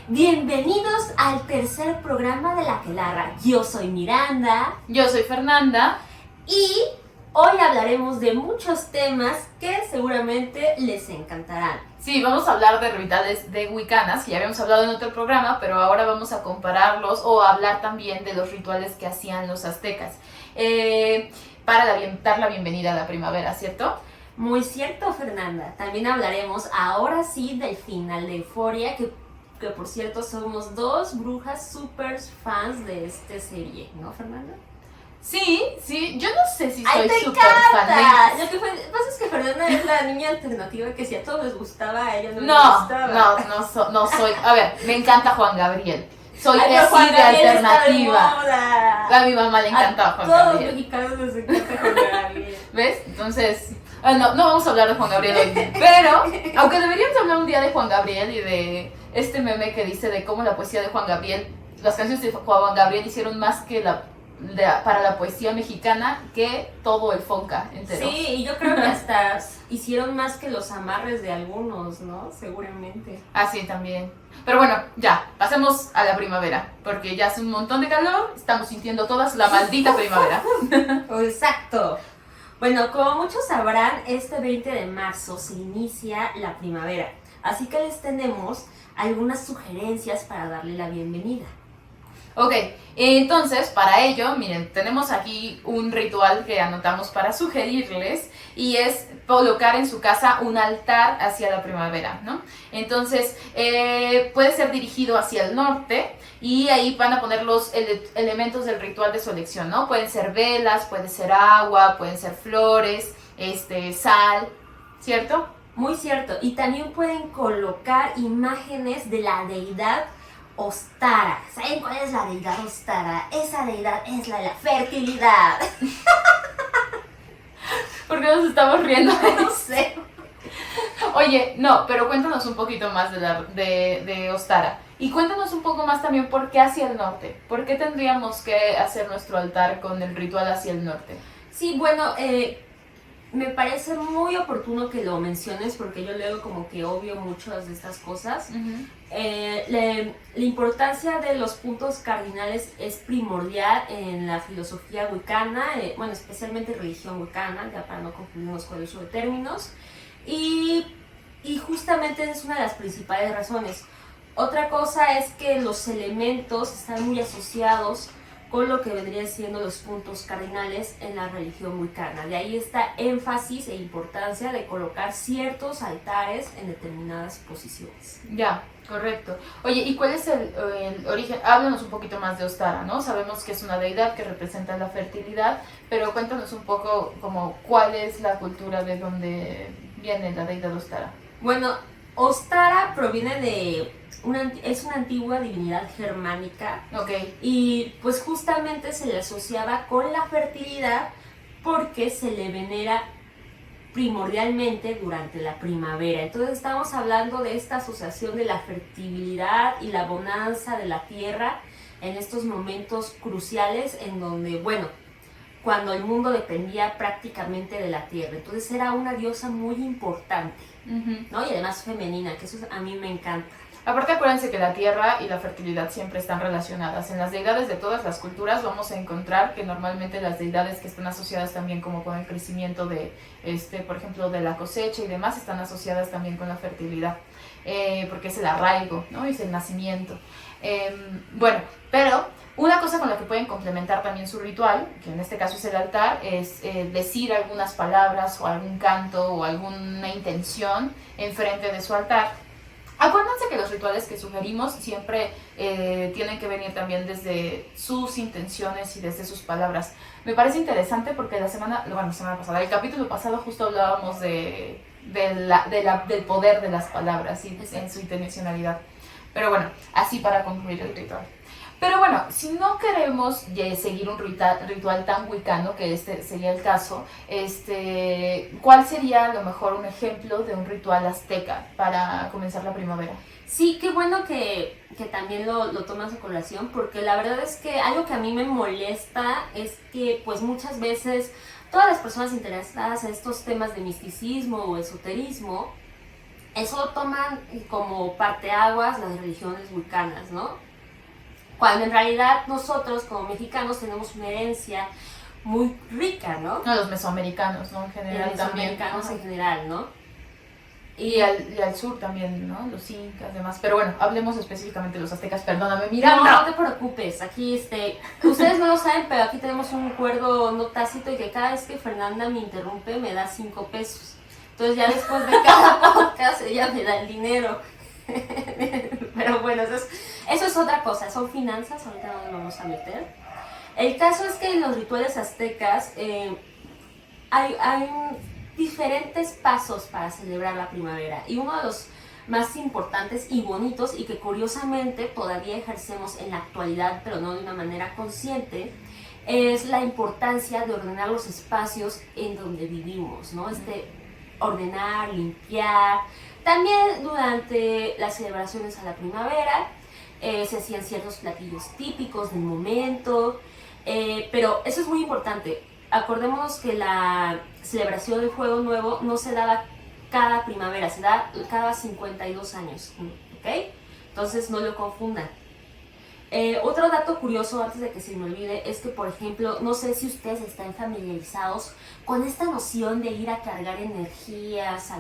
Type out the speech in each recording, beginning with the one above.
Bienvenidos al tercer programa de La Aquelarra. Yo soy Miranda. Yo soy Fernanda. Y hoy hablaremos de muchos temas que seguramente les encantarán. Sí, vamos a hablar de rituales de Wicanas, que ya habíamos hablado en otro programa, pero ahora vamos a compararlos o a hablar también de los rituales que hacían los aztecas. Para dar la bienvenida a la primavera, ¿cierto? Muy cierto, Fernanda. También hablaremos ahora sí del final de Euphoria, que por cierto somos dos brujas super fans de esta serie, ¿no, Fernanda? Sí, yo no sé si soy super fan. Lo que pasa es que Fernanda es la niña alternativa que si a todos les gustaba, a ella no les gustaba. No soy. A ver, me encanta Juan Gabriel. Soy así de alternativa. A mi mamá le encantaba Juan Gabriel. Todos los mexicanos les encanta Juan Gabriel. ¿Ves? Entonces, no vamos a hablar de Juan Gabriel hoy. Pero, aunque deberíamos hablar un día de Juan Gabriel y de este meme que dice de cómo la poesía de Juan Gabriel, las canciones de Juan Gabriel hicieron más que para la poesía mexicana que todo el Fonca entero. Sí, y yo creo que hasta hicieron más que los amarres de algunos, ¿no? Seguramente. Ah, sí, también. Pero bueno, ya, pasemos a la primavera, porque ya hace un montón de calor, estamos sintiendo todas la maldita primavera. Exacto. Bueno, como muchos sabrán, este 20 de marzo se inicia la primavera, así que les tenemos algunas sugerencias para darle la bienvenida. Ok, entonces para ello, miren, tenemos aquí un ritual que anotamos para sugerirles y es colocar en su casa un altar hacia la primavera, ¿no? Entonces puede ser dirigido hacia el norte y ahí van a poner los elementos del ritual de su elección, ¿no? Pueden ser velas, puede ser agua, pueden ser flores, sal, ¿cierto? Muy cierto, y también pueden colocar imágenes de la deidad Ostara. ¿Saben cuál es la deidad Ostara? Esa deidad es la de la fertilidad. ¿Por qué nos estamos riendo? No sé. Oye, no, pero cuéntanos un poquito más de Ostara. Y cuéntanos un poco más también por qué hacia el norte. ¿Por qué tendríamos que hacer nuestro altar con el ritual hacia el norte? Sí, bueno, me parece muy oportuno que lo menciones porque yo leo como que obvio muchas de estas cosas. Uh-huh. La importancia de los puntos cardinales es primordial en la filosofía wicana, bueno, especialmente religión wicana, ya para no confundirnos con el uso de términos, y justamente es una de las principales razones. Otra cosa es que los elementos están muy asociados con lo que vendrían siendo los puntos cardinales en la religión wicana. De ahí está énfasis e importancia de colocar ciertos altares en determinadas posiciones. Ya, correcto. Oye, ¿y cuál es el origen? Háblanos un poquito más de Ostara, ¿no? Sabemos que es una deidad que representa la fertilidad, pero cuéntanos un poco como cuál es la cultura de dónde viene la deidad Ostara. Bueno, Ostara proviene es una antigua divinidad germánica. Okay. Y pues justamente se le asociaba con la fertilidad porque se le venera primordialmente durante la primavera. Entonces estamos hablando de esta asociación de la fertilidad y la bonanza de la tierra en estos momentos cruciales en donde, bueno, cuando el mundo dependía prácticamente de la tierra. Entonces era una diosa muy importante, uh-huh, ¿no? Y además femenina, que eso a mí me encanta. Aparte, acuérdense que la tierra y la fertilidad siempre están relacionadas. En las deidades de todas las culturas vamos a encontrar que normalmente las deidades que están asociadas también como con el crecimiento de, por ejemplo, de la cosecha y demás, están asociadas también con la fertilidad, porque es el arraigo, ¿no? Es el nacimiento. Bueno, pero una cosa con la que pueden complementar también su ritual, que en este caso es el altar, es decir algunas palabras o algún canto o alguna intención enfrente de su altar. Acuérdense que los rituales que sugerimos siempre tienen que venir también desde sus intenciones y desde sus palabras. Me parece interesante porque la semana pasada, el capítulo pasado justo hablábamos del poder de las palabras y en su intencionalidad. Pero bueno, así para concluir el ritual. Pero bueno, si no queremos seguir un ritual tan wicano, que sería el caso, ¿cuál sería a lo mejor un ejemplo de un ritual azteca para comenzar la primavera? Sí, qué bueno que también lo tomas a colación, porque la verdad es que algo que a mí me molesta es que pues muchas veces todas las personas interesadas en estos temas de misticismo o esoterismo eso lo toman como parteaguas las religiones vulcanas, ¿no? Cuando en realidad nosotros como mexicanos tenemos una herencia muy rica, ¿no? No, los mesoamericanos, ¿no? En general Los también. mesoamericanos en general, ¿no? Y al sur también, ¿no? Los incas, demás. Pero bueno, hablemos específicamente de los aztecas. Perdóname, Miranda. No, no te preocupes. Aquí, ustedes no lo saben, pero aquí tenemos un acuerdo no tácito y que cada vez que Fernanda me interrumpe me da 5 pesos. Entonces ya después de cada podcast ella me da el dinero. Pero bueno, eso es otra cosa. Son finanzas, ahorita no nos vamos a meter. El caso es que en los rituales aztecas hay diferentes pasos para celebrar la primavera y uno de los más importantes y bonitos y que curiosamente todavía ejercemos en la actualidad pero no de una manera consciente es la importancia de ordenar los espacios en donde vivimos, ¿no? Ordenar, limpiar. También durante las celebraciones a la primavera se hacían ciertos platillos típicos del momento, pero eso es muy importante. Acordémonos que la celebración del Fuego Nuevo no se daba cada primavera, se da cada 52 años, ¿ok? Entonces no lo confundan. Otro dato curioso, antes de que se me olvide, es que, por ejemplo, no sé si ustedes están familiarizados con esta noción de ir a cargar energías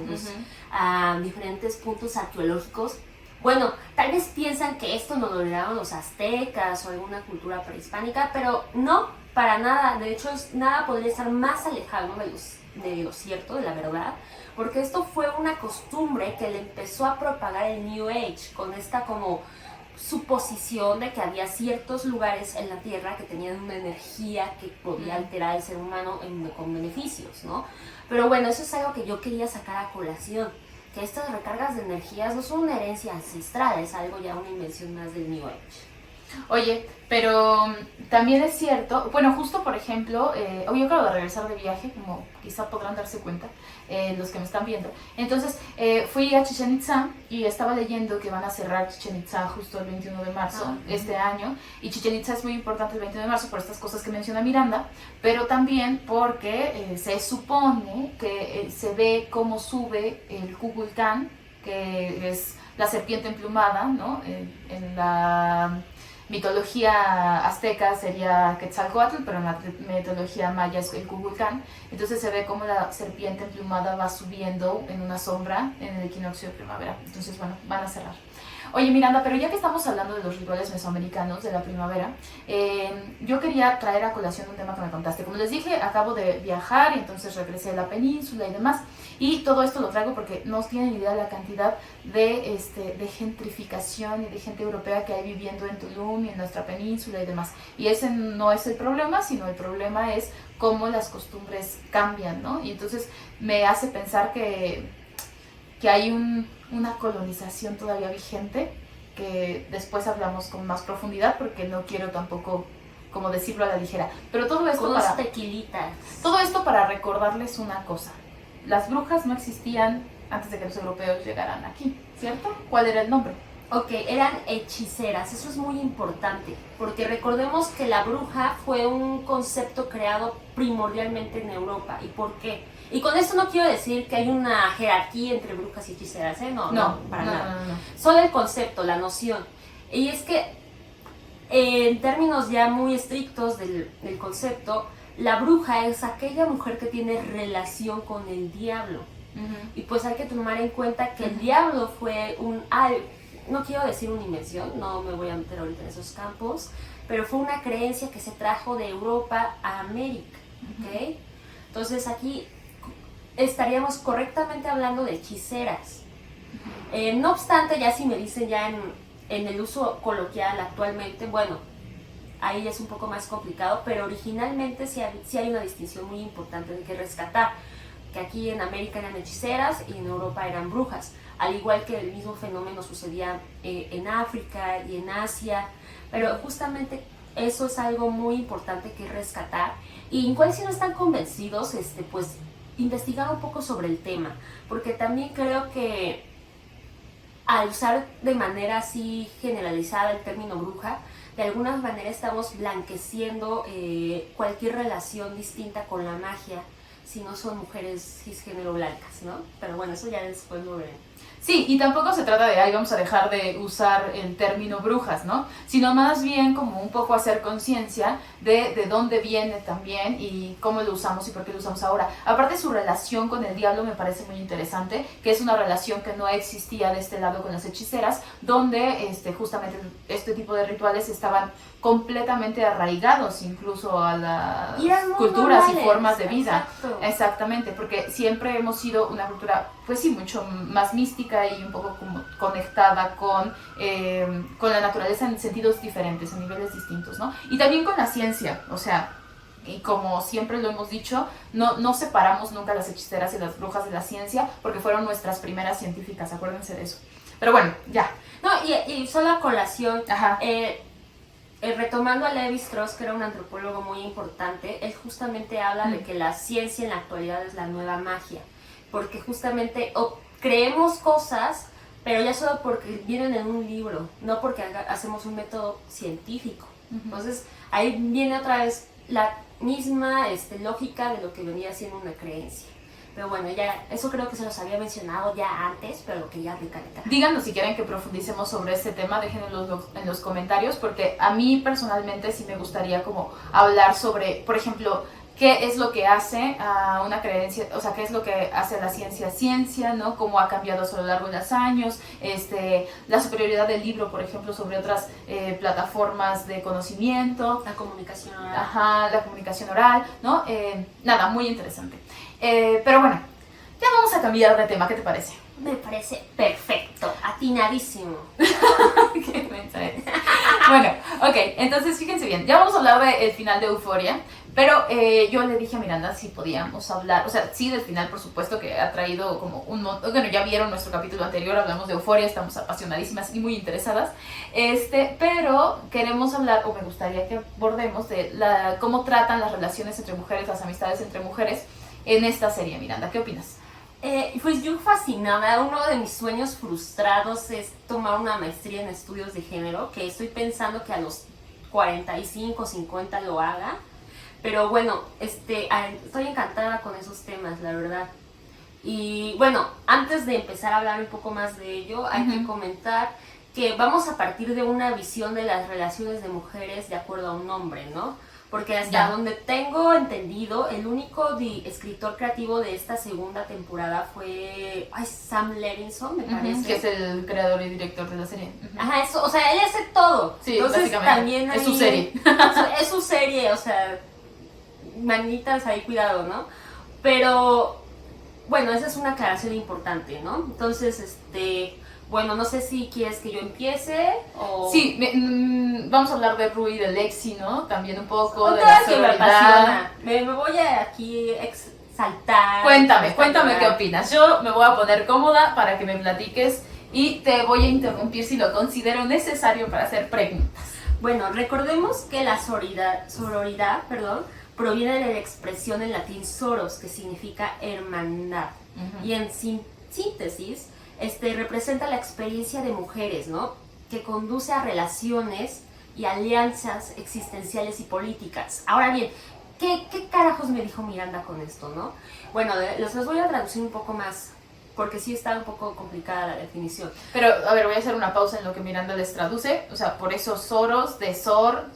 a diferentes puntos arqueológicos. Bueno, tal vez piensan que esto nos lo heredaron los aztecas o alguna cultura prehispánica, pero no, para nada. De hecho, nada podría estar más alejado de lo cierto, de la verdad, porque esto fue una costumbre que le empezó a propagar el New Age, con esta como suposición de que había ciertos lugares en la Tierra que tenían una energía que podía alterar al ser humano con beneficios, ¿no? Pero bueno, eso es algo que yo quería sacar a colación, que estas recargas de energías no son una herencia ancestral, es algo ya una invención más del New Age. Oye, pero también es cierto, bueno, justo por ejemplo, hoy yo acabo de regresar de viaje, como quizá podrán darse cuenta los que me están viendo. Entonces fui a Chichén Itzá y estaba leyendo que van a cerrar Chichén Itzá justo el 21 de marzo este año. Y Chichén Itzá es muy importante el 21 de marzo por estas cosas que menciona Miranda, pero también porque se supone que se ve cómo sube el Kukulcán, que es la serpiente emplumada, ¿no? En la mitología azteca sería Quetzalcóatl, pero en la mitología maya es el Kukulcán. Entonces se ve como la serpiente emplumada va subiendo en una sombra en el equinoccio de primavera. Entonces, bueno, van a cerrar. Oye, Miranda, pero ya que estamos hablando de los rituales mesoamericanos de la primavera, yo quería traer a colación un tema que me contaste. Como les dije, acabo de viajar y entonces regresé a la península y demás. Y todo esto lo traigo porque no tienen idea de la cantidad de gentrificación y de gente europea que hay viviendo en Tulum y en nuestra península y demás. Y ese no es el problema, sino el problema es cómo las costumbres cambian, ¿no? Y entonces me hace pensar que hay una colonización todavía vigente, que después hablamos con más profundidad porque no quiero tampoco como decirlo a la ligera. Pero todo esto con para tequilitas. Todo esto para recordarles una cosa. Las brujas no existían antes de que los europeos llegaran aquí, ¿cierto? ¿Cuál era el nombre? Ok, eran hechiceras, eso es muy importante, porque recordemos que la bruja fue un concepto creado primordialmente en Europa. ¿Y por qué? Y con esto no quiero decir que hay una jerarquía entre brujas y hechiceras, ¿eh? No, para nada. No. Solo el concepto, la noción. Y es que, en términos ya muy estrictos del concepto, la bruja es aquella mujer que tiene relación con el diablo. Y pues hay que tomar en cuenta que el diablo fue no quiero decir una invención, no me voy a meter ahorita en esos campos, pero fue una creencia que se trajo de Europa a América, ¿ok? Entonces aquí estaríamos correctamente hablando de hechiceras. No obstante, ya si me dicen ya en el uso coloquial actualmente, bueno, ahí es un poco más complicado, pero originalmente sí hay una distinción muy importante de que rescatar, que aquí en América eran hechiceras y en Europa eran brujas, al igual que el mismo fenómeno sucedía en África y en Asia, pero justamente eso es algo muy importante que rescatar. Y igual si no están convencidos, pues investigar un poco sobre el tema, porque también creo que al usar de manera así generalizada el término bruja, de alguna manera estamos blanqueciendo cualquier relación distinta con la magia si no son mujeres cisgénero blancas, ¿no? Pero bueno, eso ya después lo veremos. Sí, y tampoco se trata de, ay, vamos a dejar de usar el término brujas, ¿no? Sino más bien como un poco hacer conciencia de dónde viene también y cómo lo usamos y por qué lo usamos ahora. Aparte, su relación con el diablo me parece muy interesante, que es una relación que no existía de este lado con las hechiceras, donde justamente este tipo de rituales estaban completamente arraigados incluso a las culturas y formas de vida. Exacto. Exactamente, porque siempre hemos sido una cultura, pues sí, mucho más mística y un poco como conectada con la naturaleza en sentidos diferentes, en niveles distintos, ¿no? Y también con la ciencia, o sea, y como siempre lo hemos dicho, no separamos nunca las hechiceras y las brujas de la ciencia, porque fueron nuestras primeras científicas, acuérdense de eso. Pero bueno, ya. No, y solo a colación, Ajá. Retomando a Levi Strauss, que era un antropólogo muy importante, él justamente habla de que la ciencia en la actualidad es la nueva magia, porque justamente creemos cosas, pero ya solo porque vienen en un libro, no porque hacemos un método científico. Entonces ahí viene otra vez la misma lógica de lo que venía siendo una creencia. Pero bueno, ya eso creo que se los había mencionado ya antes, pero lo quería recalcar. Díganos si quieren que profundicemos sobre este tema, déjenlo en los comentarios, porque a mí personalmente sí me gustaría como hablar sobre, por ejemplo, qué es lo que hace a una creencia, o sea, qué es lo que hace a la ciencia, ¿no? Cómo ha cambiado a lo largo de los años, la superioridad del libro, por ejemplo, sobre otras plataformas de conocimiento. La comunicación oral. Ajá, la comunicación oral, ¿no? Nada, muy interesante. Pero bueno, ya vamos a cambiar de tema, ¿qué te parece? Me parece perfecto, atinadísimo. Qué mensa eres. Bueno, ok, entonces fíjense bien, ya vamos a hablar del final de Euphoria, pero yo le dije a Miranda si podíamos hablar, o sea, sí del final, por supuesto, que ha traído como un montón, bueno, ya vieron nuestro capítulo anterior, hablamos de Euphoria, estamos apasionadísimas y muy interesadas, pero queremos hablar, o me gustaría que abordemos de cómo tratan las relaciones entre mujeres, las amistades entre mujeres en esta serie. Miranda, ¿qué opinas? Pues yo fascinada, uno de mis sueños frustrados es tomar una maestría en estudios de género, que estoy pensando que a los 45, 50 lo haga, pero bueno, estoy encantada con esos temas, la verdad. Y bueno, antes de empezar a hablar un poco más de ello, hay que comentar que vamos a partir de una visión de las relaciones de mujeres de acuerdo a un hombre, ¿no? Porque hasta donde tengo entendido, el único escritor creativo de esta segunda temporada fue Sam Levinson, me parece. Que es el creador y director de la serie. Ajá, eso, o sea, él hace todo. Sí, entonces básicamente. También ahí, es su serie. Es su serie, o sea, manitas ahí, cuidado, ¿no? Pero, bueno, esa es una aclaración importante, ¿no? Entonces, bueno, no sé si quieres que yo empiece o... Sí, vamos a hablar de Rue y de Lexi, ¿no? También un poco de Otra la que me sororidad. apasiona. Me voy a aquí exaltar. Cuéntame qué opinas. Yo me voy a poner cómoda para que me platiques y te voy a interrumpir si lo considero necesario para hacer preguntas. Bueno, recordemos que la sororidad, proviene de la expresión en latín soros, que significa hermandad. Y en síntesis, representa la experiencia de mujeres, ¿no? Que conduce a relaciones y alianzas existenciales y políticas. Ahora bien, ¿qué carajos me dijo Miranda con esto, no? Bueno, los voy a traducir un poco más, porque sí está un poco complicada la definición. Pero, a ver, voy a hacer una pausa en lo que Miranda les traduce. O sea, por eso Soros, de Sor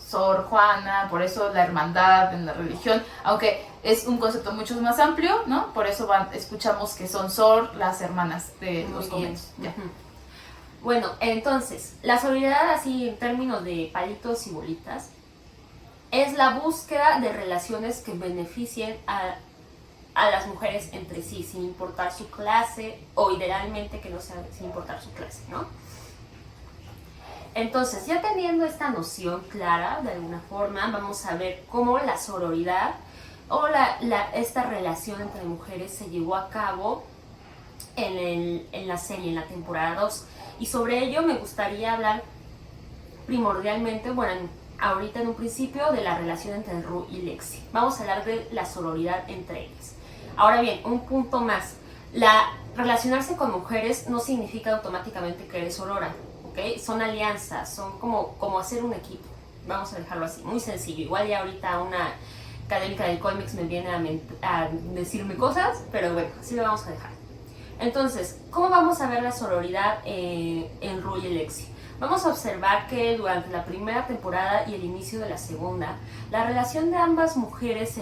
Juana, por eso la hermandad en la religión, aunque es un concepto mucho más amplio, ¿no? Por eso escuchamos que son Sor, las hermanas de los conventos. Ya. Bueno, entonces, la sororidad, así en términos de palitos y bolitas, es la búsqueda de relaciones que beneficien a las mujeres entre sí, sin importar su clase, o idealmente que no sea sin importar su clase, ¿no? Entonces, ya teniendo esta noción clara, de alguna forma, vamos a ver cómo la sororidad o esta relación entre mujeres se llevó a cabo en la serie, en la temporada 2. Y sobre ello me gustaría hablar primordialmente, bueno, ahorita en un principio, de la relación entre Rue y Lexi. Vamos a hablar de la sororidad entre ellas. Ahora bien, un punto más. Relacionarse con mujeres no significa automáticamente que eres sorora, ¿ok? Son alianzas, son como hacer un equipo. Vamos a dejarlo así, muy sencillo. Igual ya ahorita una académica del Colmex me viene a decirme cosas, pero bueno, así lo vamos a dejar. Entonces, ¿cómo vamos a ver la sororidad en Rue y Lexi? Vamos a observar que durante la primera temporada y el inicio de la segunda, la relación de ambas mujeres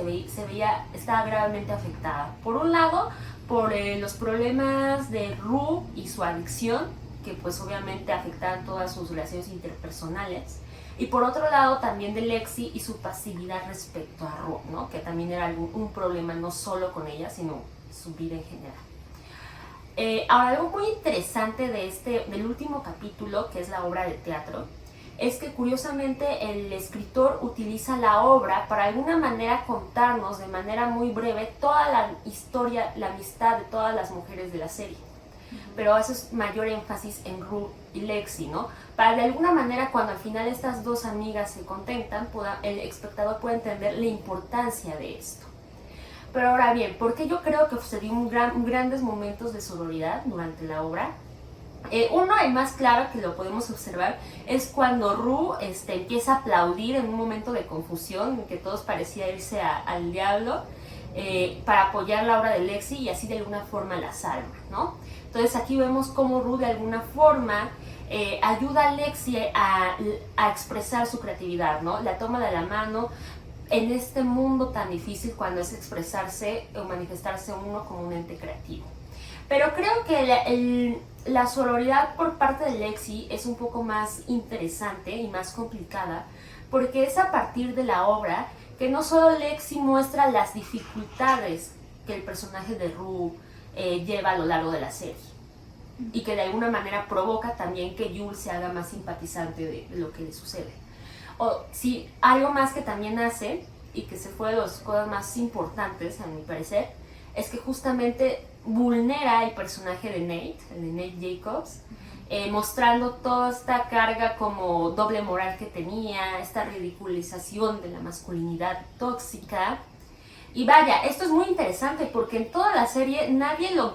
estaba gravemente afectada. Por un lado, por los problemas de Rue y su adicción, que pues obviamente afectaban todas sus relaciones interpersonales. Y por otro lado también de Lexi y su pasividad respecto a Rue, ¿no? Que también era un problema no solo con ella, sino su vida en general. Ahora, algo muy interesante del último capítulo, que es la obra de teatro, es que curiosamente el escritor utiliza la obra para de alguna manera contarnos de manera muy breve toda la historia, la amistad de todas las mujeres de la serie. Pero hace mayor énfasis en Rue y Lexi, ¿no? Para de alguna manera cuando al final estas dos amigas se contentan, el espectador puede entender la importancia de esto. Pero ahora bien, ¿por qué yo creo que se dio grandes momentos de sororidad durante la obra? Uno, el más claro que lo podemos observar, es cuando Rue empieza a aplaudir en un momento de confusión, en que todos parecía irse al diablo, para apoyar la obra de Lexi y así de alguna forma la salva, ¿no? Entonces aquí vemos cómo Rue de alguna forma ayuda a Lexi a expresar su creatividad, ¿no? La toma de la mano en este mundo tan difícil cuando es expresarse o manifestarse uno como un ente creativo. Pero creo que la sororidad por parte de Lexi es un poco más interesante y más complicada, porque es a partir de la obra que no solo Lexi muestra las dificultades que el personaje de Rue lleva a lo largo de la serie, y que de alguna manera provoca también que Jules se haga más simpatizante de lo que le sucede. O sí, algo más que también hace, y que se fue de las cosas más importantes a mi parecer, es que justamente vulnera el personaje de Nate, el de Nate Jacobs, mostrando toda esta carga como doble moral que tenía, esta ridiculización de la masculinidad tóxica. Y vaya, esto es muy interesante porque en toda la serie nadie lo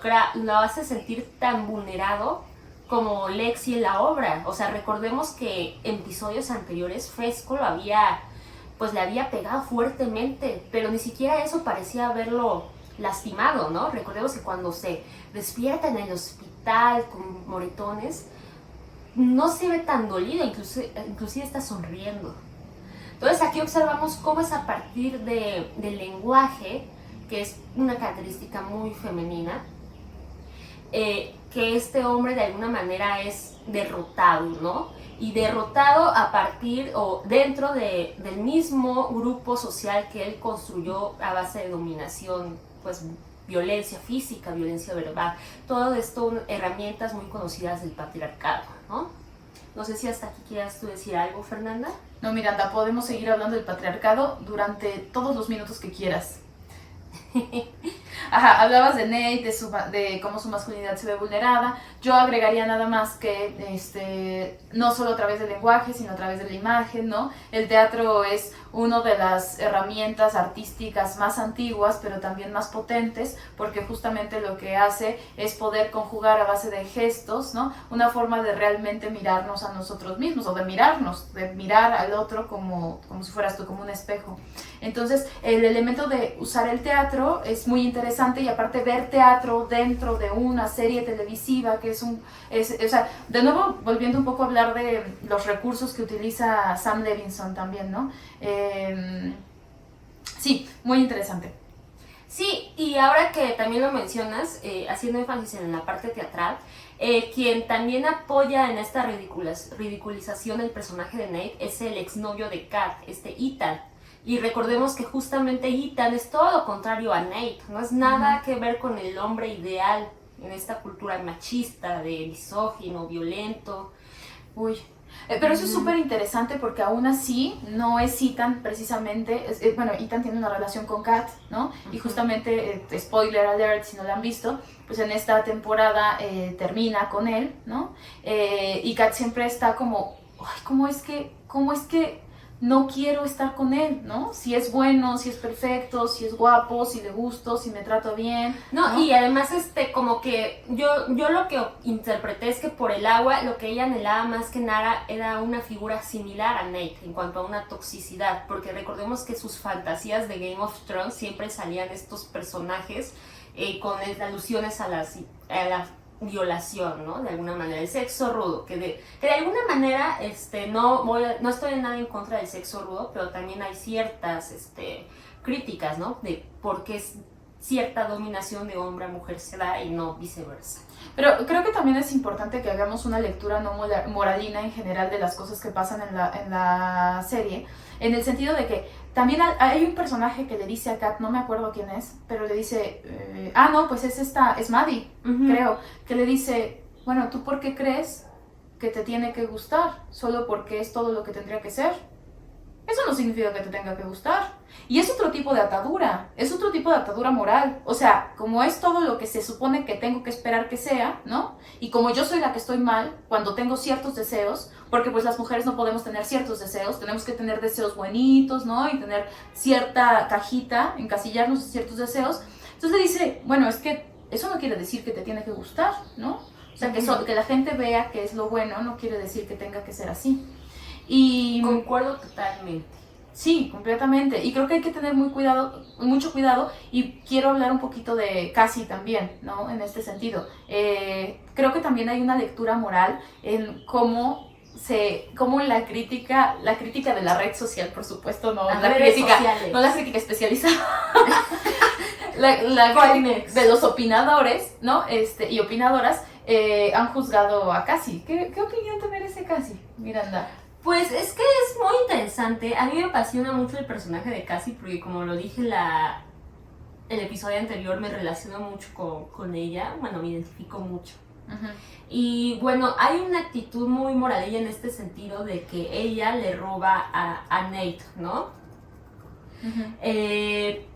hace sentir tan vulnerado como Lexi en la obra. O sea, recordemos que en episodios anteriores Fresco le había pegado fuertemente, pero ni siquiera eso parecía haberlo lastimado, ¿no? Recordemos que cuando se despierta en el hospital con moretones, no se ve tan dolido, inclusive está sonriendo. Entonces aquí observamos cómo es a partir del lenguaje, que es una característica muy femenina, que este hombre de alguna manera es derrotado, ¿no? Y derrotado a partir o dentro del mismo grupo social que él construyó a base de dominación, pues violencia física, violencia verbal, todo esto son herramientas muy conocidas del patriarcado, ¿no? No sé si hasta aquí quieras tú decir algo, Fernanda. No, Miranda, podemos seguir hablando del patriarcado durante todos los minutos que quieras. Ajá, hablabas de Nate, de cómo su masculinidad se ve vulnerada. Yo agregaría nada más que no solo a través del lenguaje, sino a través de la imagen, ¿no? El teatro es una de las herramientas artísticas más antiguas, pero también más potentes, porque justamente lo que hace es poder conjugar a base de gestos, ¿no? Una forma de realmente mirarnos a nosotros mismos, o de mirar al otro como si fueras tú, como un espejo. Entonces, el elemento de usar el teatro es muy interesante, y aparte ver teatro dentro de una serie televisiva, que o sea, de nuevo, volviendo un poco a hablar de los recursos que utiliza Sam Levinson también, ¿no? Sí, muy interesante. Sí, y ahora que también lo mencionas, haciendo énfasis en la parte teatral, quien también apoya en esta ridiculización del personaje de Nate es el exnovio de Kat, Ethan. Y recordemos que justamente Ethan es todo lo contrario a Nate, no es nada que ver con el hombre ideal en esta cultura machista, de misógino, violento. Uy, pero eso es súper interesante porque aún así no es Ethan precisamente, bueno, Ethan tiene una relación con Kat, ¿no? Y justamente, spoiler alert si no la han visto, pues en esta temporada termina con él, ¿no? Y Kat siempre está como, ay, ¿cómo es que no quiero estar con él, ¿no? Si es bueno, si es perfecto, si es guapo, si le gusto, si me trato bien. No, y además como que yo lo que interpreté es que por el agua lo que ella anhelaba más que nada era una figura similar a Nate en cuanto a una toxicidad, porque recordemos que sus fantasías de Game of Thrones siempre salían estos personajes con alusiones a la violación, ¿no? De alguna manera, el sexo rudo, que de alguna manera no estoy en nada en contra del sexo rudo, pero también hay ciertas críticas, ¿no? De por qué cierta dominación de hombre a mujer se da y no viceversa. Pero creo que también es importante que hagamos una lectura no moralina en general de las cosas que pasan en la serie, en el sentido de que también hay un personaje que le dice a Kat, no me acuerdo quién es, pero le dice, no, pues es Maddie, creo, que le dice, bueno, ¿tú por qué crees que te tiene que gustar? ¿Solo porque es todo lo que tendría que ser? Eso no significa que te tenga que gustar. Y es otro tipo de atadura, es otro tipo de atadura moral. O sea, como es todo lo que se supone que tengo que esperar que sea, ¿no? Y como yo soy la que estoy mal cuando tengo ciertos deseos, porque pues las mujeres no podemos tener ciertos deseos, tenemos que tener deseos bonitos, ¿no? Y tener cierta cajita, encasillarnos en ciertos deseos. Entonces le dice, bueno, es que eso no quiere decir que te tiene que gustar, ¿no? O sea, que la gente vea que es lo bueno no quiere decir que tenga que ser así. Y concuerdo totalmente. Sí, completamente. Y creo que hay que tener mucho cuidado, y quiero hablar un poquito de Cassie también, ¿no? En este sentido. Creo que también hay una lectura moral en cómo la crítica de la red social, por supuesto, no la crítica especializada, de los opinadores, ¿no? Y opinadoras han juzgado a Cassie. ¿Qué opinión te merece Cassie, Miranda? Pues es que es muy interesante. A mí me apasiona mucho el personaje de Cassie porque, como lo dije el episodio anterior, me relaciono mucho con ella. Bueno, me identifico mucho. Y bueno, hay una actitud muy moralilla en este sentido de que ella le roba a Nate, ¿no?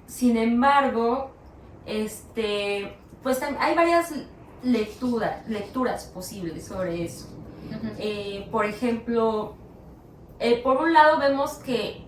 Sin embargo, pues hay varias lecturas posibles sobre eso. Por ejemplo, por un lado vemos que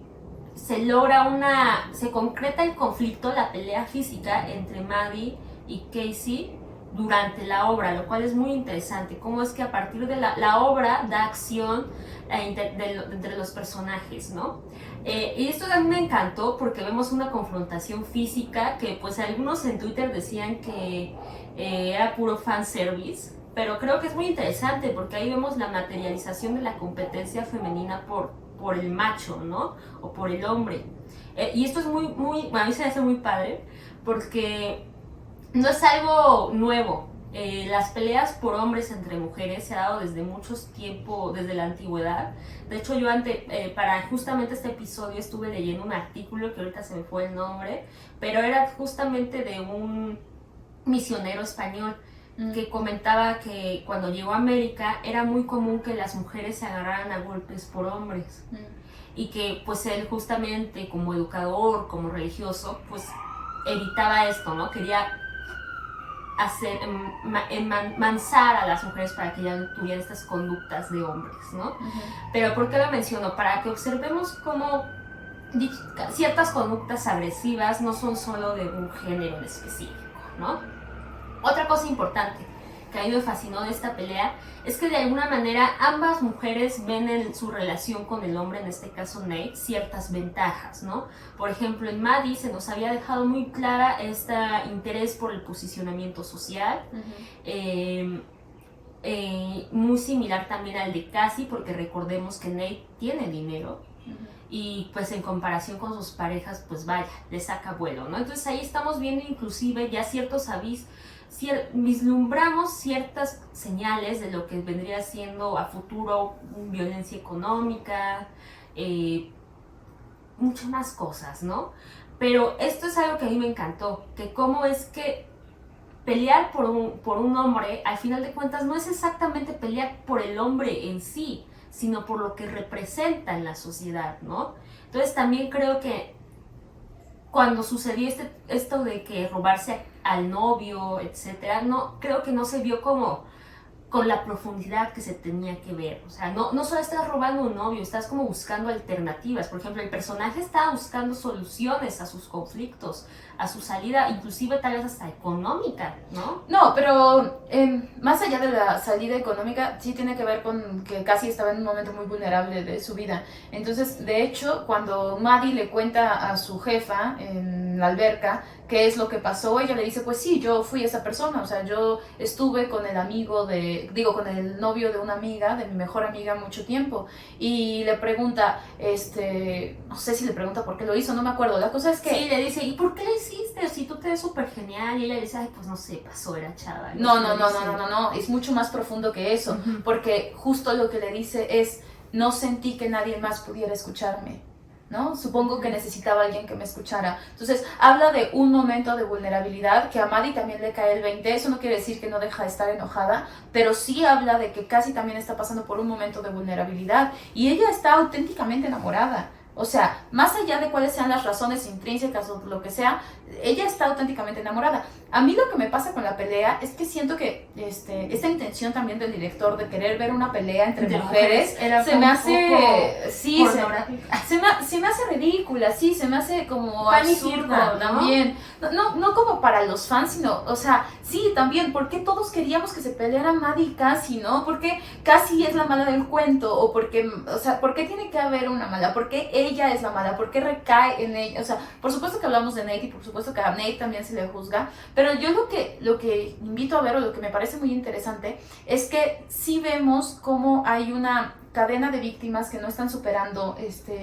se concreta el conflicto, la pelea física entre Maddie y Casey durante la obra, lo cual es muy interesante, cómo es que a partir de la obra da acción entre los personajes, ¿no? Y esto a mí me encantó porque vemos una confrontación física que pues algunos en Twitter decían que era puro fanservice, pero creo que es muy interesante porque ahí vemos la materialización de la competencia femenina por el macho, ¿no? O por el hombre. Y esto es muy, a mí se me hace muy padre porque no es algo nuevo. Las peleas por hombres entre mujeres se ha dado desde muchos tiempos, desde la antigüedad. De hecho, yo para justamente este episodio estuve leyendo un artículo que ahorita se me fue el nombre, pero era justamente de un misionero español que comentaba que cuando llegó a América era muy común que las mujeres se agarraran a golpes por hombres y que pues él justamente como educador, como religioso, pues evitaba esto, ¿no? Quería mansar a las mujeres para que ya no tuvieran estas conductas de hombres, ¿no? Pero ¿por qué lo menciono? Para que observemos cómo ciertas conductas agresivas no son solo de un género en específico, ¿no? Otra cosa importante que a mí me fascinó de esta pelea es que de alguna manera ambas mujeres ven en su relación con el hombre, en este caso Nate, ciertas ventajas, ¿no? Por ejemplo, en Maddie se nos había dejado muy clara este interés por el posicionamiento social, muy similar también al de Cassie, porque recordemos que Nate tiene dinero, y pues en comparación con sus parejas, pues vaya, le saca vuelo, ¿no? Entonces ahí estamos viendo inclusive ya ciertos avisos, vislumbramos ciertas señales de lo que vendría siendo a futuro violencia económica, muchas más cosas, ¿no? Pero esto es algo que a mí me encantó, que cómo es que pelear por un hombre, al final de cuentas, no es exactamente pelear por el hombre en sí, sino por lo que representa en la sociedad, ¿no? Entonces también creo que cuando sucedió esto de que robarse al novio, etcétera, creo que no se vio como con la profundidad que se tenía que ver. O sea, no solo estás robando un novio, estás como buscando alternativas. Por ejemplo, el personaje estaba buscando soluciones a sus conflictos, a su salida, inclusive tal vez hasta económica, ¿no? No, pero más allá de la salida económica, sí tiene que ver con que Cassie estaba en un momento muy vulnerable de su vida. Entonces, de hecho, cuando Maddie le cuenta a su jefa en la alberca ¿qué es lo que pasó? Ella le dice, pues sí, yo fui esa persona, o sea, yo estuve con el con el novio de una amiga, de mi mejor amiga mucho tiempo, y le pregunta, no sé si le pregunta por qué lo hizo, no me acuerdo, la cosa es que... Sí, le dice, ¿y por qué lo hiciste? Si tú te ves súper genial, y ella le dice, ay, pues no sé, pasó, era chava. No, es mucho más profundo que eso, porque justo lo que le dice es, no sentí que nadie más pudiera escucharme, ¿no? Supongo que necesitaba alguien que me escuchara. Entonces, habla de un momento de vulnerabilidad que a Maddie también le cae el 20. Eso no quiere decir que no deja de estar enojada, pero sí habla de que Cassie también está pasando por un momento de vulnerabilidad y ella está auténticamente enamorada. O sea, más allá de cuáles sean las razones intrínsecas o lo que sea, ella está auténticamente enamorada. A mí lo que me pasa con la pelea es que siento que esta intención también del director de querer ver una pelea entre mujeres se me hace... Sí, se me hace ridícula, sí, se me hace como absurda, ¿no? También. No como para los fans, sino, o sea, sí, también, ¿por qué todos queríamos que se pelearan Maddie y Cassie, no? ¿Por qué Cassie es la mala del cuento? O porque, o sea, ¿por qué tiene que haber una mala? ¿Por qué ella es la mala? ¿Por qué recae en ella? O sea, por supuesto que hablamos de Nate y por supuesto que a Nate también se le juzga, pero yo lo que invito a ver o lo que me parece muy interesante es que sí vemos cómo hay una cadena de víctimas que no están superando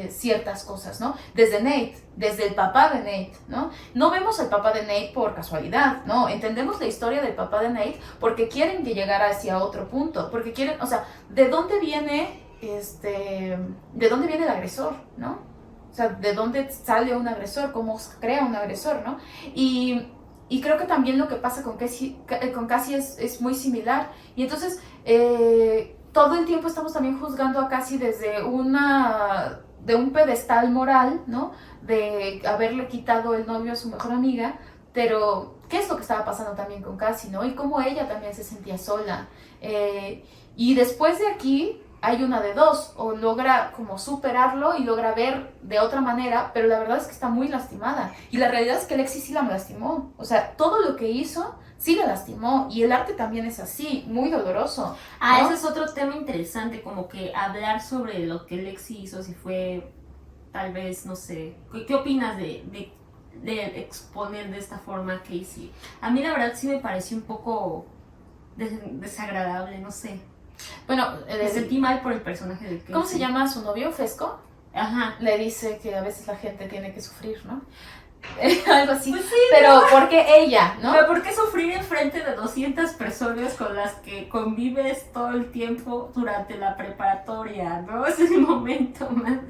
ciertas cosas, ¿no? Desde Nate, desde el papá de Nate, ¿no? No vemos al papá de Nate por casualidad, ¿no? Entendemos la historia del papá de Nate porque quieren que llegara hacia otro punto, porque quieren, o sea, ¿de dónde viene el agresor, ¿no? O sea, ¿de dónde sale un agresor? ¿Cómo crea un agresor, no? Y creo que también lo que pasa con Cassie es muy similar. Y entonces, todo el tiempo estamos también juzgando a Cassie desde de un pedestal moral, ¿no? De haberle quitado el novio a su mejor amiga. Pero, ¿qué es lo que estaba pasando también con Cassie, no? Y cómo ella también se sentía sola. Y después de aquí hay una de dos, o logra como superarlo y logra ver de otra manera, pero la verdad es que está muy lastimada. Y la realidad es que Lexi sí la lastimó. O sea, todo lo que hizo sí la lastimó. Y el arte también es así, muy doloroso, ¿no? Ese es otro tema interesante, como que hablar sobre lo que Lexi hizo, si fue, tal vez, no sé, ¿qué opinas de exponer de esta forma a Casey? A mí la verdad sí me pareció un poco desagradable, no sé. Bueno, me sentí mal por el personaje de Casey. ¿Cómo se llama su novio? ¿Fesco? Ajá. Le dice que a veces la gente tiene que sufrir, ¿no? Algo así. Pues sí, pero ¿por qué ella, no? Pero ¿por qué sufrir en frente de 200 personas con las que convives todo el tiempo durante la preparatoria, ¿no? Es el momento, man.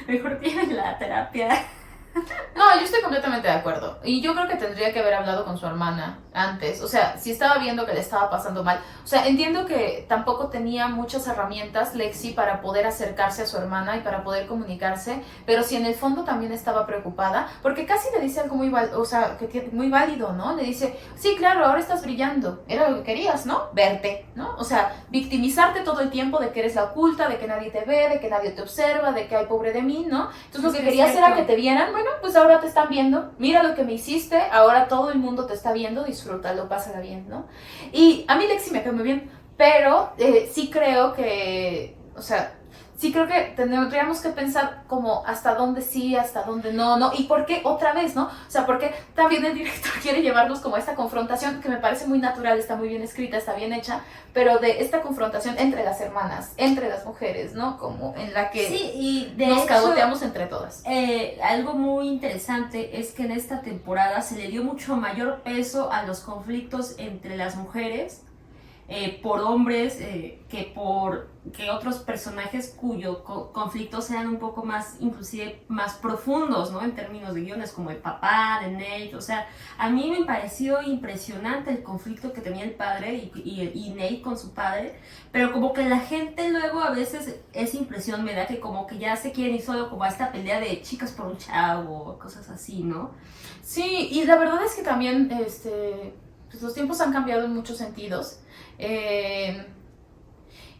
Mejor tienes la terapia. No, yo estoy completamente de acuerdo. Y yo creo que tendría que haber hablado con su hermana antes. O sea, si estaba viendo que le estaba pasando mal. O sea, entiendo que tampoco tenía muchas herramientas Lexi para poder acercarse a su hermana y para poder comunicarse. Pero si en el fondo también estaba preocupada, porque casi le dice algo muy válido, ¿no? Le dice, sí, claro, ahora estás brillando. Era lo que querías, ¿no? Verte, ¿no? O sea, victimizarte todo el tiempo de que eres la oculta, de que nadie te ve, de que nadie te observa, de que ay, pobre de mí, ¿no? Entonces lo que querías era que te vieran. Bueno, pues ahora te están viendo, mira lo que me hiciste, ahora todo el mundo te está viendo, disfrútalo, pásala bien, ¿no? Y a mí Lexi me cae muy bien, pero sí creo que, o sea, sí creo que tendríamos que pensar como hasta dónde sí, hasta dónde no, y por qué otra vez, ¿no? O sea, porque también el director quiere llevarnos como a esta confrontación que me parece muy natural, está muy bien escrita, está bien hecha, pero de esta confrontación entre las hermanas, entre las mujeres, ¿no? Como en la que sí, y de nos hecho, cagoteamos entre todas. Algo muy interesante es que en esta temporada se le dio mucho mayor peso a los conflictos entre las mujeres por hombres que otros personajes cuyo conflictos sean un poco más, inclusive más profundos, ¿no? En términos de guiones, como el papá de Nate. O sea, a mí me pareció impresionante el conflicto que tenía el padre y Nate con su padre, pero como que la gente luego a veces, esa impresión me da que como que ya se quieren ir solo como a esta pelea de chicas por un chavo, cosas así, ¿no? Sí, y la verdad es que también pues los tiempos han cambiado en muchos sentidos.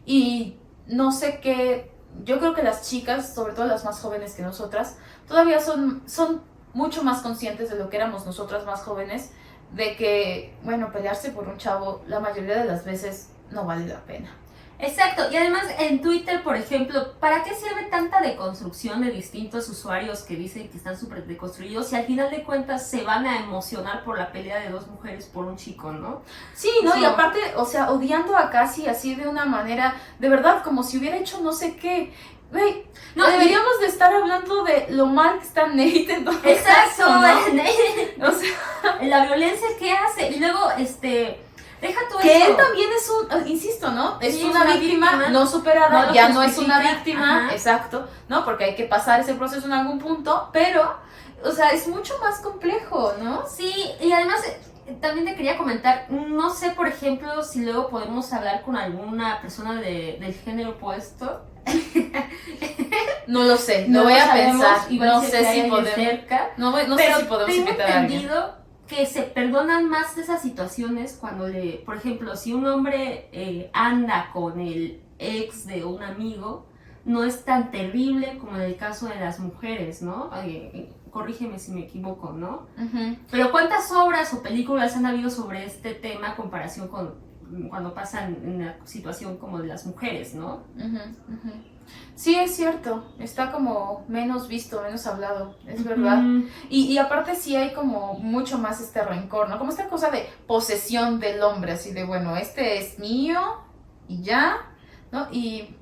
Y no sé qué, yo creo que las chicas, sobre todo las más jóvenes que nosotras, todavía son mucho más conscientes de lo que éramos nosotras más jóvenes, de que, bueno, pelearse por un chavo la mayoría de las veces no vale la pena. Exacto, y además en Twitter, por ejemplo, ¿para qué sirve tanta deconstrucción de distintos usuarios que dicen que están súper deconstruidos si al final de cuentas se van a emocionar por la pelea de dos mujeres por un chico, ¿no? Sí, ¿no? Y aparte, o sea, odiando a Cassie así de una manera, de verdad, como si hubiera hecho no sé qué. Güey, no, deberíamos de estar hablando de lo mal que está Nate en todo exacto, caso, ¿no? o sea, la violencia que hace, y luego, deja tú que eso. él también es un, insisto, ¿no? Es Sí, una víctima no superada, no ya no es una justifica, víctima, ajá. exacto, ¿no? Porque hay que pasar ese proceso en algún punto, pero, o sea, es mucho más complejo, ¿no? Sí, y además también te quería comentar, no sé, por ejemplo, si luego podemos hablar con alguna persona del género opuesto. No lo sé, No lo voy lo a sabemos, pensar, igual no sé sé que hay si alguien podemos, cerca, no sé pero si podemos tengo invitar a alguien. entendido que se perdonan más esas situaciones cuando por ejemplo, si un hombre anda con el ex de un amigo, no es tan terrible como en el caso de las mujeres, ¿no? Corrígeme si me equivoco, ¿no? Uh-huh. Pero ¿cuántas obras o películas han habido sobre este tema en comparación con cuando pasan en una situación como de las mujeres, ¿no? Uh-huh, uh-huh. Sí, es cierto, está como menos visto, menos hablado, es verdad. Y aparte sí hay como mucho más este rencor, ¿no? Como esta cosa de posesión del hombre, así de, bueno, este es mío y ya, ¿no? Y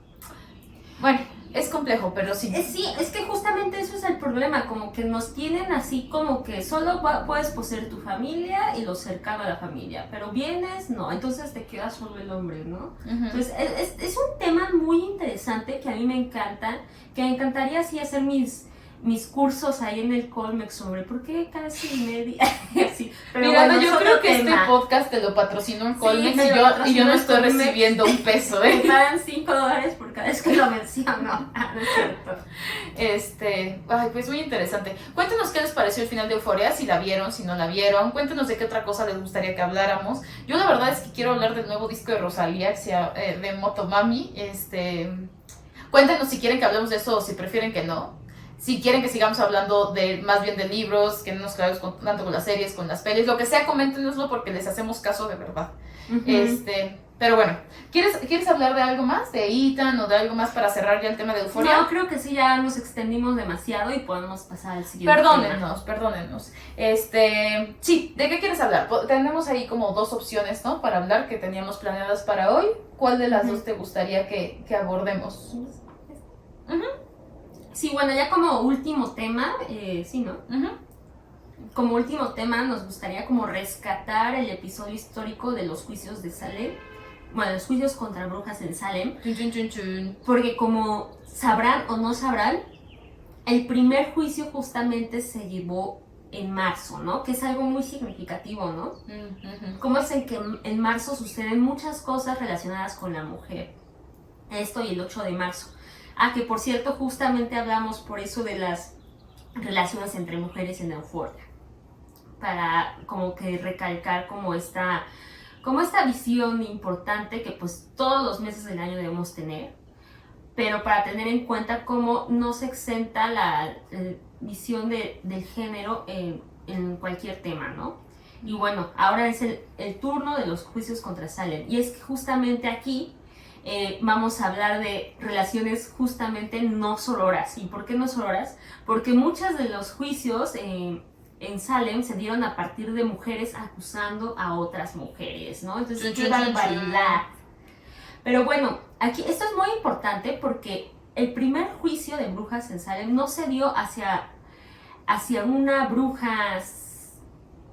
bueno, es complejo, pero sí. Sí, es que justamente eso es el problema, como que nos tienen así como que solo puedes poseer tu familia y lo cercano a la familia, pero bienes no, entonces te queda solo el hombre, ¿no? Uh-huh. Entonces es un tema muy interesante que a mí me encanta, que me encantaría así hacer mis cursos ahí en el Colmex sobre por qué casi media. Sí, pero mira, bueno, yo creo que tema. este podcast te lo patrocinó en Colmex Sí, y yo no estoy recibiendo un peso, Me pagan $5 por cada vez que lo menciono. No es cierto. Ay, pues muy interesante. Cuéntenos qué les pareció el final de Euphoria, si la vieron, si no la vieron. Cuéntenos de qué otra cosa les gustaría que habláramos. Yo la verdad es que quiero hablar del nuevo disco de Rosalía, que sea de Motomami. Cuéntenos si quieren que hablemos de eso o si prefieren que no. Si quieren que sigamos hablando más bien de libros, que no nos clavemos tanto con las series, con las pelis, lo que sea, coméntenoslo porque les hacemos caso de verdad. Uh-huh. Pero bueno, ¿quieres hablar de algo más? ¿De Ethan o de algo más para cerrar ya el tema de Euphoria? No, creo que sí, ya nos extendimos demasiado y podemos pasar al siguiente Perdónennos. Sí, ¿de qué quieres hablar? Tenemos ahí como dos opciones, ¿no? Para hablar que teníamos planeadas para hoy. ¿Cuál de las dos te gustaría que abordemos? Uh-huh. Sí, bueno, ya como último tema, sí, ¿no? Uh-huh. Como último tema nos gustaría como rescatar el episodio histórico de los juicios de Salem. Bueno, los juicios contra brujas en Salem. Chun, chun, chun. Porque como sabrán o no sabrán, el primer juicio justamente se llevó en marzo, ¿no? Que es algo muy significativo, ¿no? Uh-huh. Como es en que en marzo suceden muchas cosas relacionadas con la mujer. Esto y el 8 de marzo. Que por cierto, justamente hablamos por eso de las relaciones entre mujeres en Euphoria. Para como que recalcar como esta visión importante que pues todos los meses del año debemos tener, pero para tener en cuenta cómo no se exenta la visión del género en cualquier tema, ¿no? Y bueno, ahora es el turno de los juicios contra Salem. Y es que justamente aquí vamos a hablar de relaciones justamente no sororas. ¿Y por qué no sororas? Porque muchos de los juicios en Salem se dieron a partir de mujeres acusando a otras mujeres, ¿no? Entonces, qué barbaridad. Pero bueno, aquí esto es muy importante porque el primer juicio de brujas en Salem no se dio hacia una bruja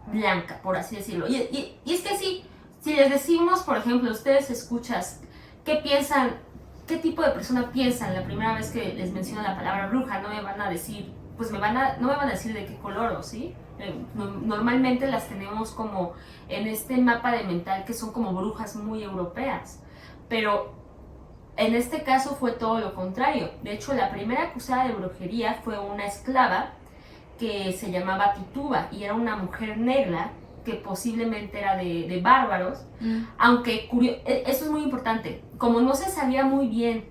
blanca, por así decirlo. Y es que sí, si les decimos, por ejemplo, ustedes escuchas, ¿qué piensan? ¿Qué tipo de persona piensan la primera vez que les menciono la palabra bruja? No me van a decir, pues no me van a decir de qué color, ¿o sí? Normalmente las tenemos como en este mapa de mental que son como brujas muy europeas, pero en este caso fue todo lo contrario. De hecho, la primera acusada de brujería fue una esclava que se llamaba Tituba y era una mujer negra que posiblemente era de bárbaros, aunque eso es muy importante, como no se sabía muy bien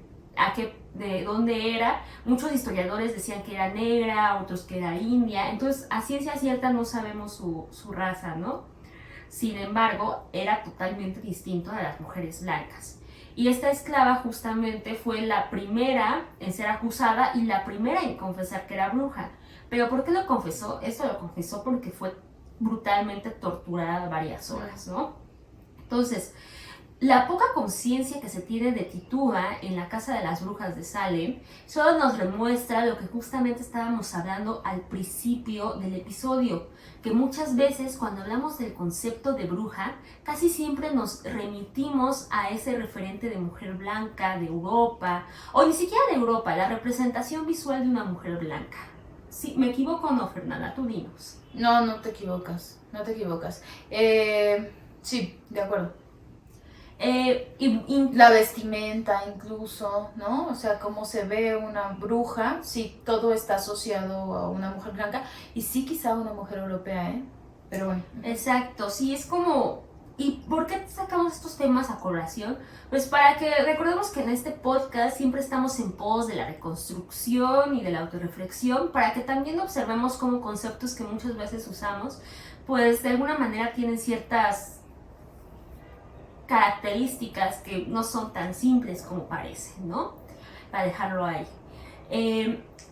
de dónde era, muchos historiadores decían que era negra, otros que era india, entonces a ciencia cierta no sabemos su raza, ¿no? Sin embargo, era totalmente distinto a las mujeres blancas. Y esta esclava justamente fue la primera en ser acusada y la primera en confesar que era bruja. ¿Pero por qué lo confesó? Esto lo confesó porque fue brutalmente torturada varias horas, ¿no? Entonces, la poca conciencia que se tiene de Tituba en la casa de las brujas de Salem solo nos demuestra lo que justamente estábamos hablando al principio del episodio, que muchas veces cuando hablamos del concepto de bruja, casi siempre nos remitimos a ese referente de mujer blanca de Europa, o ni siquiera de Europa, la representación visual de una mujer blanca. Sí, ¿me equivoco o no, Fernanda? Tú dinos. No, no te equivocas, no te equivocas. Sí, de acuerdo. La vestimenta incluso, ¿no? O sea, cómo se ve una bruja, sí, todo está asociado a una mujer blanca y sí quizá una mujer europea, ¿eh? Pero bueno. Exacto, sí, es como... ¿Y por qué sacamos estos temas a colación? Pues para que recordemos que en este podcast siempre estamos en pos de la reconstrucción y de la autorreflexión, para que también observemos cómo conceptos que muchas veces usamos, pues de alguna manera tienen ciertas características que no son tan simples como parecen, ¿no? Para dejarlo ahí.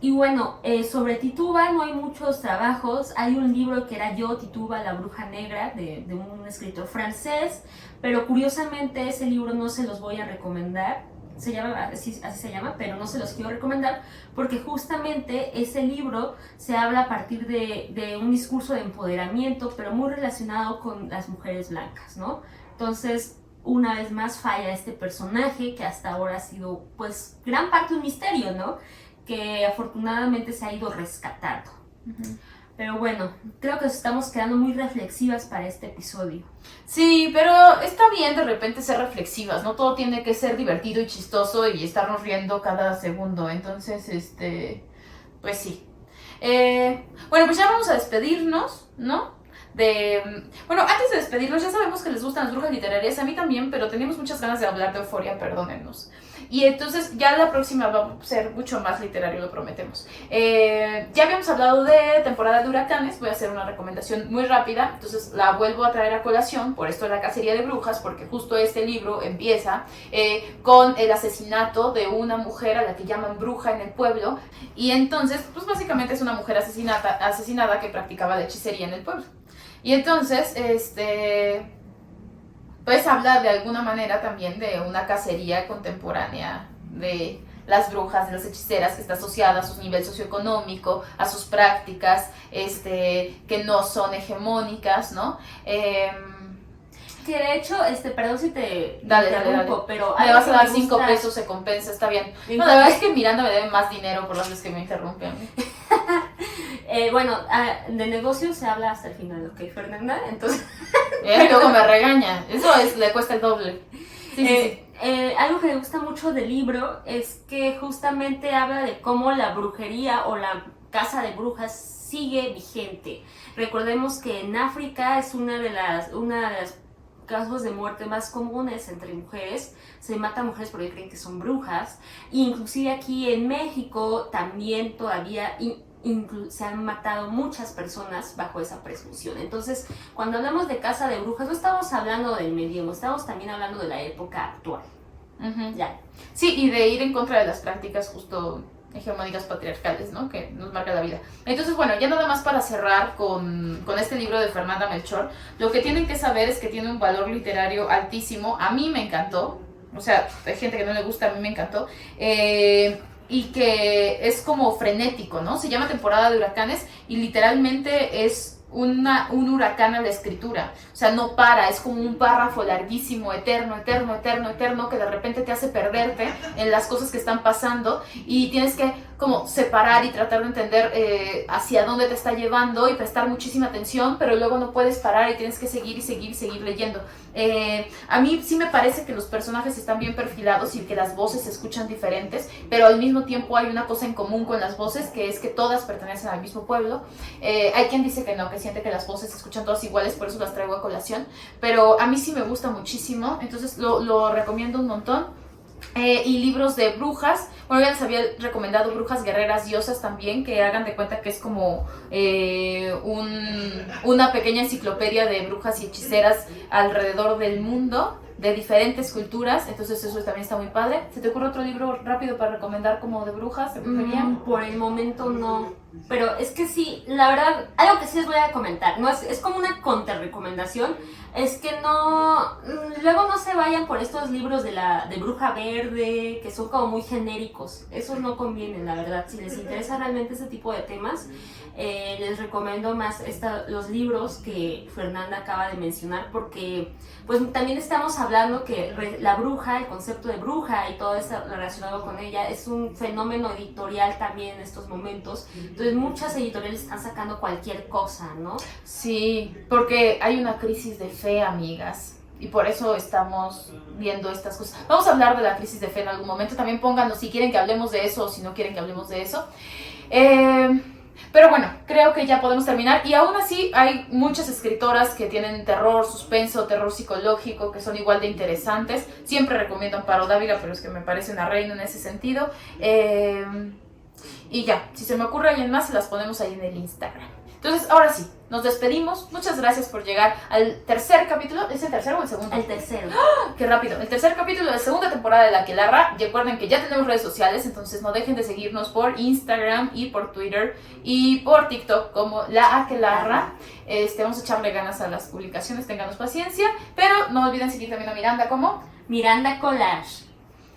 Y bueno, sobre Tituba no hay muchos trabajos. Hay un libro que era Yo, Tituba, la bruja negra, de un escritor francés, pero curiosamente ese libro no se los voy a recomendar. Se llama, así se llama, pero no se los quiero recomendar porque justamente ese libro se habla a partir de un discurso de empoderamiento, pero muy relacionado con las mujeres blancas, ¿no? Entonces, una vez más falla este personaje que hasta ahora ha sido pues gran parte de un misterio, ¿no? Que afortunadamente se ha ido rescatando. Pero bueno, creo que estamos quedando muy reflexivas para este episodio. Sí, pero está bien de repente ser reflexivas, no todo tiene que ser divertido y chistoso y estarnos riendo cada segundo, entonces, pues sí. Bueno, pues ya vamos a despedirnos, ¿no? Bueno, antes de despedirnos, ya sabemos que les gustan las brujas literarias, a mí también, pero teníamos muchas ganas de hablar de Euphoria, perdónennos. Y entonces ya la próxima va a ser mucho más literario, lo prometemos. Ya habíamos hablado de temporada de huracanes, voy a hacer una recomendación muy rápida, entonces la vuelvo a traer a colación, por esto la cacería de brujas, porque justo este libro empieza con el asesinato de una mujer a la que llaman bruja en el pueblo, y entonces, pues básicamente es una mujer asesinada que practicaba la hechicería en el pueblo. Y entonces, pues habla de alguna manera también de una cacería contemporánea de las brujas, de las hechiceras, que está asociada a su nivel socioeconómico, a sus prácticas, que no son hegemónicas, ¿no? Que de hecho, perdón si te dale. pero me vas a dar 5 pesos, se compensa, está bien. No, la verdad es que Miranda me debe más dinero por las veces que me interrumpen. Bueno, de negocios se habla hasta el final, ¿ok, Fernanda? Entonces... luego me regaña, eso le cuesta el doble. Sí. Algo que me gusta mucho del libro es que justamente habla de cómo la brujería o la casa de brujas sigue vigente. Recordemos que en África es una de las casos de muerte más comunes entre mujeres. Se matan mujeres porque creen que son brujas. Inclusive aquí en México también todavía se han matado muchas personas bajo esa presunción. Entonces, cuando hablamos de casa de brujas, no estamos hablando del medievo, estamos también hablando de la época actual. Ya. Sí, y de ir en contra de las prácticas justo hegemónicas patriarcales, ¿no? Que nos marca la vida. Entonces, bueno, ya nada más para cerrar con este libro de Fernanda Melchor, lo que tienen que saber es que tiene un valor literario altísimo. A mí me encantó, o sea, hay gente que no le gusta, a mí me encantó. Y que es como frenético, ¿no? Se llama temporada de huracanes y literalmente es un huracán a la escritura. O sea, no para, es como un párrafo larguísimo, eterno, que de repente te hace perderte en las cosas que están pasando y tienes que como separar y tratar de entender hacia dónde te está llevando y prestar muchísima atención, pero luego no puedes parar y tienes que seguir leyendo. A mí sí me parece que los personajes están bien perfilados y que las voces se escuchan diferentes, pero al mismo tiempo hay una cosa en común con las voces, que es que todas pertenecen al mismo pueblo. Hay quien dice que no, que siente que las voces se escuchan todas iguales, por eso las traigo a colación, pero a mí sí me gusta muchísimo, entonces lo recomiendo un montón. Y libros de brujas, bueno, ya les había recomendado Brujas Guerreras Diosas también, que hagan de cuenta que es como una pequeña enciclopedia de brujas y hechiceras alrededor del mundo. de diferentes culturas, entonces eso también está muy padre. ¿Se te ocurre otro libro rápido para recomendar como de brujas, de brujería? Por el momento no, pero es que sí, la verdad, algo que sí les voy a comentar, no es como una contrarrecomendación, es que luego no se vayan por estos libros de Bruja Verde, que son como muy genéricos, esos no convienen, la verdad. Si les interesa realmente ese tipo de temas, les recomiendo más los libros que Fernanda acaba de mencionar, porque pues también estamos hablando que la bruja, el concepto de bruja y todo eso relacionado con ella es un fenómeno editorial también en estos momentos. Entonces muchas editoriales están sacando cualquier cosa, ¿no? Sí, porque hay una crisis de fe, amigas, y por eso estamos viendo estas cosas. Vamos a hablar de la crisis de fe en algún momento. También pónganos si quieren que hablemos de eso o si no quieren que hablemos de eso. Pero bueno, creo que ya podemos terminar. Y aún así hay muchas escritoras que tienen terror, suspenso, terror psicológico, que son igual de interesantes. Siempre recomiendo Amparo Dávila, pero es que me parece una reina en ese sentido. Y ya, si se me ocurre alguien más, se las ponemos ahí en el Instagram. Entonces, ahora sí, nos despedimos. Muchas gracias por llegar al tercer capítulo. ¿Es el tercero o el segundo? El tercero. ¡Ah! ¡Qué rápido! El tercer capítulo de la segunda temporada de La Aquelarra. Recuerden que ya tenemos redes sociales, entonces no dejen de seguirnos por Instagram y por Twitter y por TikTok como La Aquelarra. Vamos a echarle ganas a las publicaciones, ténganos paciencia. Pero no olviden seguir también a Miranda como Miranda Collage.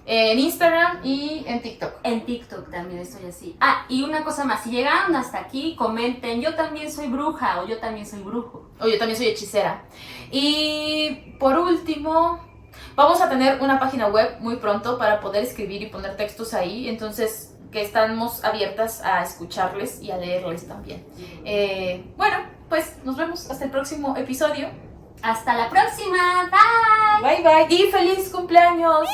En Instagram y en TikTok. En TikTok también estoy así. Ah, y una cosa más, si llegaron hasta aquí, comenten, yo también soy bruja o yo también soy brujo. O yo también soy hechicera. Y por último, vamos a tener una página web muy pronto para poder escribir y poner textos ahí, entonces que estamos abiertas a escucharles y a leerles también. Bueno, pues nos vemos hasta el próximo episodio. Hasta la próxima, bye. Bye bye y feliz cumpleaños.